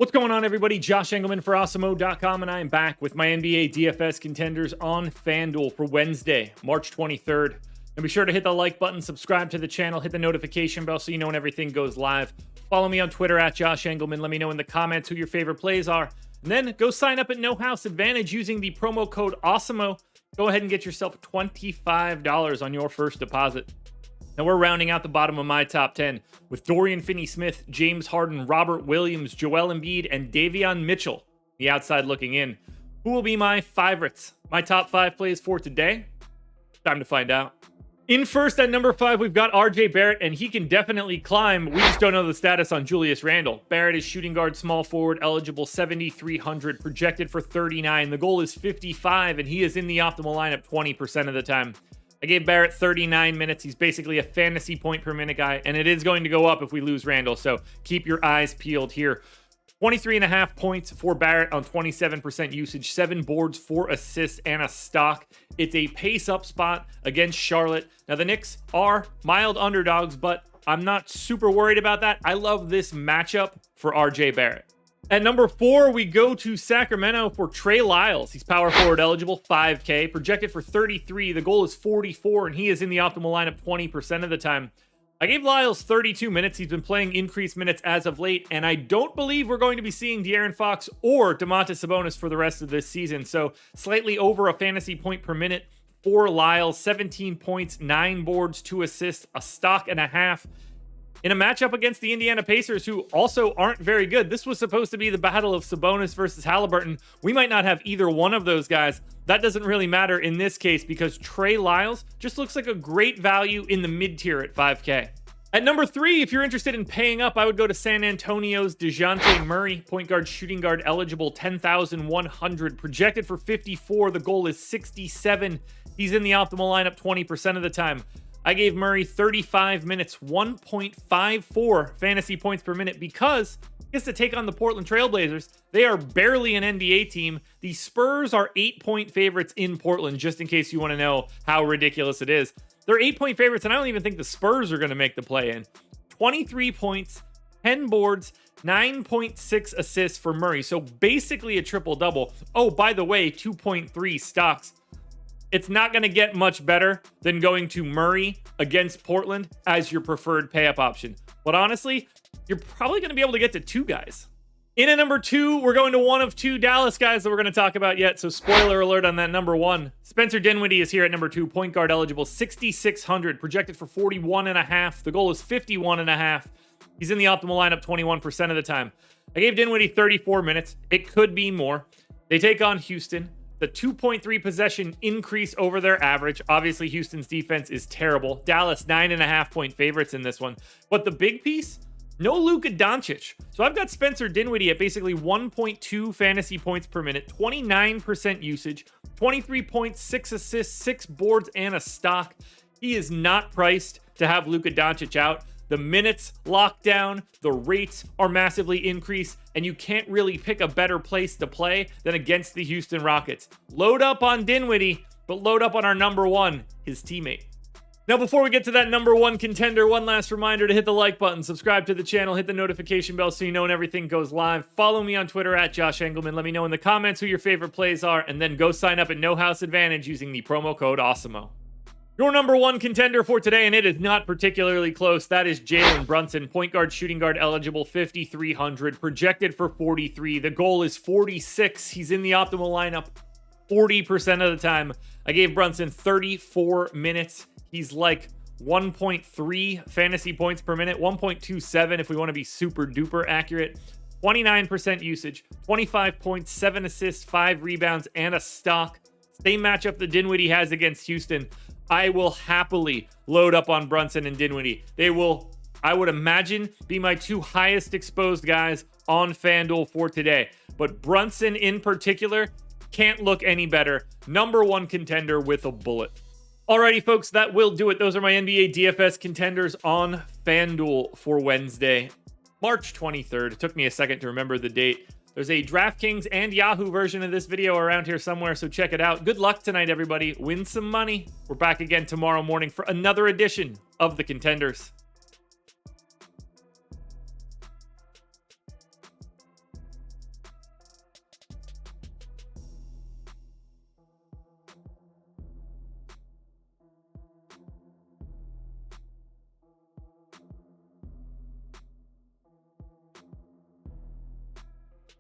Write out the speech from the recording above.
What's going on, everybody? Josh Engleman for Awesemo.com, and I am back with my NBA DFS contenders on FanDuel for Wednesday, March 23rd. And be sure to hit the like button, subscribe to the channel, hit the notification bell so you know when everything goes live. Follow me on Twitter at Josh Engleman. Let me know in the comments who your favorite plays are. And then go sign up at No House Advantage using the promo code Awesemo. Go ahead and get yourself $25 on your first deposit. Now we're rounding out the bottom of my top 10 with Dorian Finney-Smith, James Harden, Robert Williams, Joel Embiid, and Davion Mitchell, the outside looking in. Who will be my favorites? My top 5 plays for today? Time to find out. In first at number 5, we've got RJ Barrett, and he can definitely climb. We just don't know the status on Julius Randle. Barrett is shooting guard, small forward, eligible 7,300, projected for 39. The goal is 55, and he is in the optimal lineup 20% of the time. I gave Barrett 39 minutes. He's basically a fantasy point per minute guy, and it is going to go up if we lose Randle, so keep your eyes peeled here. 23.5 points for Barrett on 27% usage, 7 boards, 4 assists, and a stock. It's a pace-up spot against Charlotte. Now, the Knicks are mild underdogs, but I'm not super worried about that. I love this matchup for RJ Barrett. At number 4, we go to Sacramento for Trey Lyles. He's power forward eligible, 5K, projected for 33. The goal is 44, and he is in the optimal lineup 20% of the time. I gave Lyles 32 minutes. He's been playing increased minutes as of late, and I don't believe we're going to be seeing De'Aaron Fox or Domantas Sabonis for the rest of this season. So slightly over a fantasy point per minute for Lyles, 17 points, 9 boards, 2 assists, a stock and a half. In a matchup against the Indiana Pacers, who also aren't very good. This was supposed to be the battle of Sabonis versus Halliburton. We might not have either one of those guys. That doesn't really matter in this case because Trey Lyles just looks like a great value in the mid-tier at 5K. At number 3, if you're interested in paying up, I would go to San Antonio's Dejounte Murray, point guard, shooting guard, eligible, 10,100, projected for 54. The goal is 67. He's in the optimal lineup 20% of the time. I gave Murray 35 minutes, 1.54 fantasy points per minute because he gets to take on the Portland Trailblazers. They are barely an NBA team. The Spurs are 8-point favorites in Portland, just in case you want to know how ridiculous it is. They're 8-point favorites, and I don't even think the Spurs are going to make the play-in. 23 points, 10 boards, 9.6 assists for Murray. So basically a triple-double. Oh, by the way, 2.3 stocks. It's not going to get much better than going to Murray against Portland as your preferred pay-up option. But honestly, you're probably going to be able to get to 2 guys. In at number 2, we're going to one of 2 Dallas guys that we're going to talk about yet. So spoiler alert on that number 1. Spencer Dinwiddie is here at number 2, point guard eligible, 6,600, projected for 41.5. The goal is 51.5. He's in the optimal lineup 21% of the time. I gave Dinwiddie 34 minutes. It could be more. They take on Houston. The 2.3 possession increase over their average. Obviously, Houston's defense is terrible. Dallas, 9.5 point favorites in this one. But the big piece, no Luka Doncic. So I've got Spencer Dinwiddie at basically 1.2 fantasy points per minute, 29% usage, 23 points, 6 assists, 6 boards, and a stock. He is not priced to have Luka Doncic out. The minutes locked down, the rates are massively increased, and you can't really pick a better place to play than against the Houston Rockets. Load up on Dinwiddie, but load up on our number 1, his teammate. Now, before we get to that number 1 contender, one last reminder to hit the like button, subscribe to the channel, hit the notification bell so you know when everything goes live. Follow me on Twitter at Josh Engleman. Let me know in the comments who your favorite plays are, and then go sign up at No House Advantage using the promo code Awesemo. Your number 1 contender for today, and it is not particularly close, that is Jalen Brunson, point guard, shooting guard, eligible, 5,300, projected for 43. The goal is 46. He's in the optimal lineup 40% of the time. I gave Brunson 34 minutes. He's like 1.3 fantasy points per minute, 1.27 if we want to be super duper accurate. 29% usage, 25 points, 7 assists, 5 rebounds, and a stock. Same matchup that Dinwiddie has against Houston. I will happily load up on Brunson and Dinwiddie. They will, I would imagine, be my 2 highest exposed guys on FanDuel for today. But Brunson in particular can't look any better. Number 1 contender with a bullet. Alrighty, folks, that will do it. Those are my NBA DFS contenders on FanDuel for Wednesday, March 23rd. It took me a second to remember the date. There's a DraftKings and Yahoo version of this video around here somewhere, so check it out. Good luck tonight, everybody. Win some money. We're back again tomorrow morning for another edition of the Contenders.